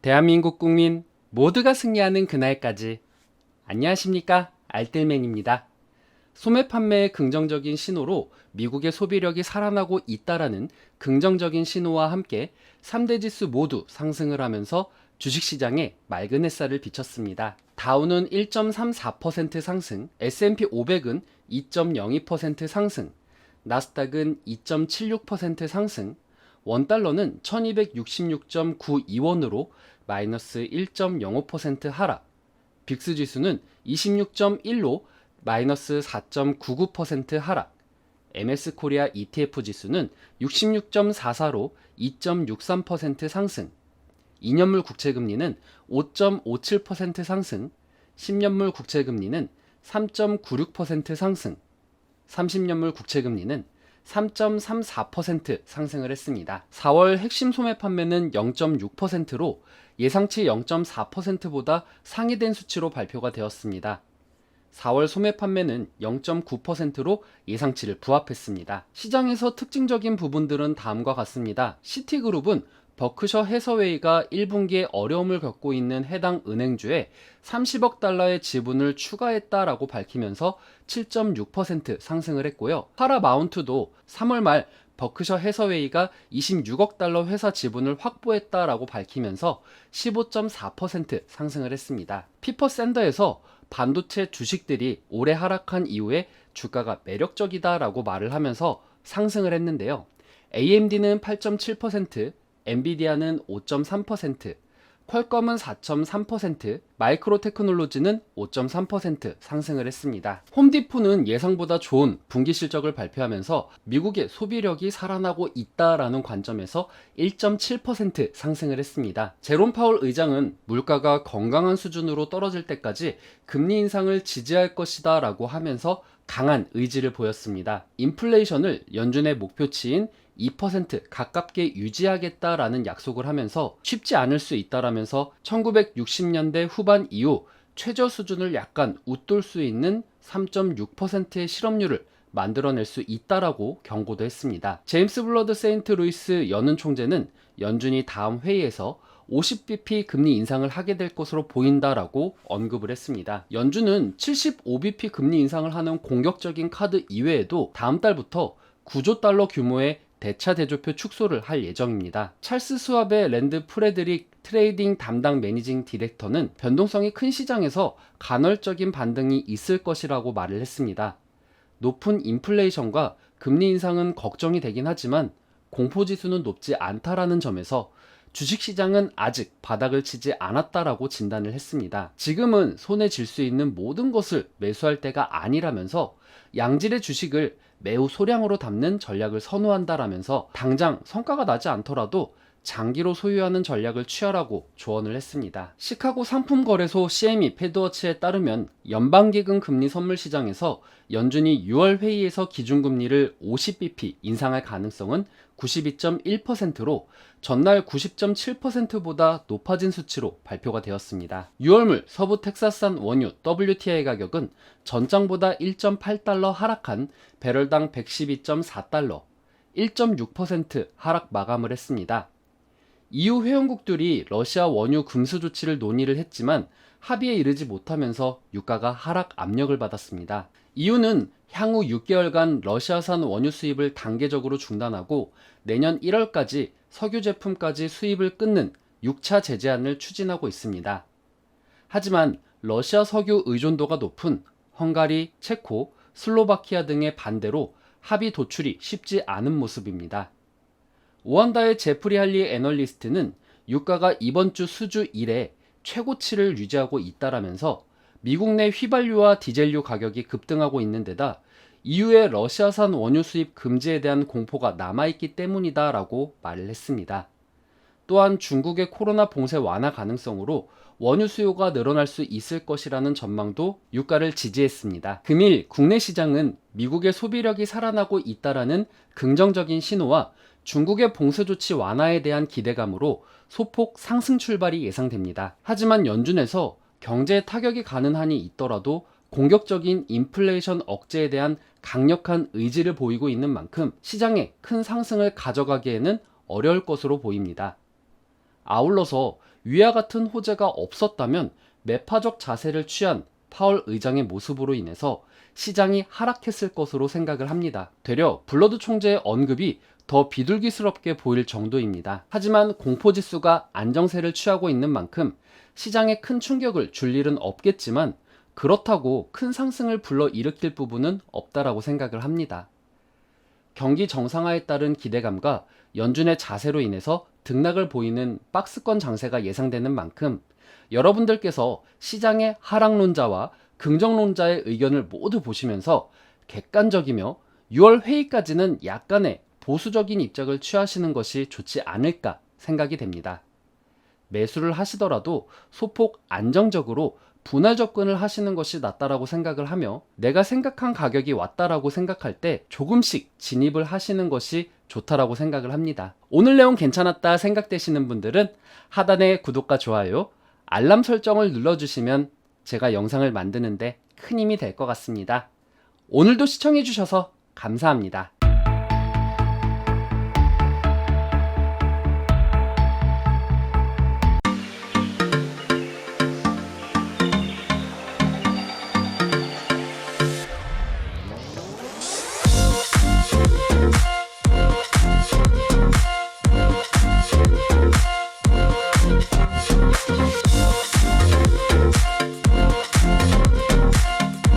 대한민국 국민 모두가 승리하는 그날까지. 안녕하십니까? 알뜰맨입니다. 소매 판매의 긍정적인 신호로 미국의 소비력이 살아나고 있다라는 긍정적인 신호와 함께 3대 지수 모두 상승을 하면서 주식시장에 맑은 햇살을 비쳤습니다. 다우는 1.34% 상승, S&P 500은 2.02% 상승, 나스닥은 2.76% 상승, 원달러는 1266.92원으로 마이너스 1.05% 하락, 빅스 지수는 26.1로 마이너스 4.99% 하락, MS 코리아 ETF 지수는 66.44로 2.63% 상승, 2년물 국채금리는 5.57% 상승, 10년물 국채금리는 3.96% 상승, 30년물 국채금리는 3.34% 상승을 했습니다. 4월 핵심 소매 판매는 0.6%로 예상치 0.4%보다 상회된 수치로 발표가 되었습니다. 4월 소매 판매는 0.9%로 예상치를 부합했습니다. 시장에서 특징적인 부분들은 다음과 같습니다. 시티그룹은 버크셔 해서웨이가 1분기에 어려움을 겪고 있는 해당 은행주에 30억 달러의 지분을 추가했다라고 밝히면서 7.6% 상승을 했고요. 파라마운트도 3월 말 버크셔 해서웨이가 26억 달러 회사 지분을 확보했다라고 밝히면서 15.4% 상승을 했습니다. 피퍼샌더에서 반도체 주식들이 올해 하락한 이후에 주가가 매력적이다라고 말을 하면서 상승을 했는데요. AMD는 8.7%, 엔비디아는 5.3%, 퀄컴은 4.3%, 마이크로 테크놀로지는 5.3% 상승을 했습니다. 홈디포는 예상보다 좋은 분기 실적을 발표하면서 미국의 소비력이 살아나고 있다라는 관점에서 1.7% 상승을 했습니다. 제롬 파월 의장은 물가가 건강한 수준으로 떨어질 때까지 금리 인상을 지지할 것이다 라고 하면서 강한 의지를 보였습니다. 인플레이션을 연준의 목표치인 2% 가깝게 유지하겠다라는 약속을 하면서 쉽지 않을 수 있다라면서 1960년대 후반 이후 최저 수준을 약간 웃돌 수 있는 3.6%의 실업률을 만들어낼 수 있다라고 경고도 했습니다. 제임스 블러드 세인트 루이스 연은 총재는 연준이 다음 회의에서 50bp 금리 인상을 하게 될 것으로 보인다라고 언급을 했습니다. 연준은 75bp 금리 인상을 하는 공격적인 카드 이외에도 다음 달부터 9조 달러 규모의 대차 대조표 축소를 할 예정입니다. 찰스 스왑의 랜드 프레드릭 트레이딩 담당 매니징 디렉터는 변동성이 큰 시장에서 간헐적인 반등이 있을 것이라고 말을 했습니다. 높은 인플레이션과 금리 인상은 걱정이 되긴 하지만 공포지수는 높지 않다라는 점에서 주식시장은 아직 바닥을 치지 않았다라고 진단을 했습니다. 지금은 손에 쥘 수 있는 모든 것을 매수할 때가 아니라면서 양질의 주식을 매우 소량으로 담는 전략을 선호한다라면서 당장 성과가 나지 않더라도 장기로 소유하는 전략을 취하라고 조언을 했습니다. 시카고 상품거래소 CME 패드워치에 따르면 연방기금 금리 선물 시장에서 연준이 6월 회의에서 기준금리를 50bp 인상할 가능성은 92.1%로 전날 90.7%보다 높아진 수치로 발표가 되었습니다. 6월물 서부 텍사스산 원유 WTI 가격은 전장보다 1.8달러 하락한 배럴당 112.4달러, 1.6% 하락 마감을 했습니다. EU 회원국들이 러시아 원유 금수 조치를 논의를 했지만 합의에 이르지 못하면서 유가가 하락 압력을 받았습니다. EU는 향후 6개월간 러시아산 원유 수입을 단계적으로 중단하고 내년 1월까지 석유 제품까지 수입을 끊는 6차 제재안을 추진하고 있습니다. 하지만 러시아 석유 의존도가 높은 헝가리, 체코, 슬로바키아 등의 반대로 합의 도출이 쉽지 않은 모습입니다. 오한다의 제프리 할리 애널리스트는 유가가 이번 주 수주 이래 최고치를 유지하고 있다라면서 미국 내 휘발유와 디젤유 가격이 급등하고 있는 데다 EU의 러시아산 원유 수입 금지에 대한 공포가 남아있기 때문이다라고 말을 했습니다. 또한 중국의 코로나 봉쇄 완화 가능성으로 원유 수요가 늘어날 수 있을 것이라는 전망도 유가를 지지했습니다. 금일 국내 시장은 미국의 소비력이 살아나고 있다라는 긍정적인 신호와 중국의 봉쇄 조치 완화에 대한 기대감으로 소폭 상승 출발이 예상됩니다. 하지만 연준에서 경제에 타격이 가는 한이 있더라도 공격적인 인플레이션 억제에 대한 강력한 의지를 보이고 있는 만큼 시장에 큰 상승을 가져가기에는 어려울 것으로 보입니다. 아울러서 위와 같은 호재가 없었다면 매파적 자세를 취한 파월 의장의 모습으로 인해서 시장이 하락했을 것으로 생각을 합니다. 되려 블러드 총재의 언급이 더 비둘기스럽게 보일 정도입니다. 하지만 공포지수가 안정세를 취하고 있는 만큼 시장에 큰 충격을 줄 일은 없겠지만 그렇다고 큰 상승을 불러일으킬 부분은 없다라고 생각을 합니다. 경기 정상화에 따른 기대감과 연준의 자세로 인해서 등락을 보이는 박스권 장세가 예상되는 만큼 여러분들께서 시장의 하락론자와 긍정론자의 의견을 모두 보시면서 객관적이며 6월 회의까지는 약간의 보수적인 입장을 취하시는 것이 좋지 않을까 생각이 됩니다. 매수를 하시더라도 소폭 안정적으로 분할 접근을 하시는 것이 낫다라고 생각을 하며 내가 생각한 가격이 왔다라고 생각할 때 조금씩 진입을 하시는 것이 좋다라고 생각을 합니다. 오늘 내용 괜찮았다 생각되시는 분들은 하단의 구독과 좋아요, 알람 설정을 눌러주시면 제가 영상을 만드는데 큰 힘이 될 것 같습니다. 오늘도 시청해주셔서 감사합니다.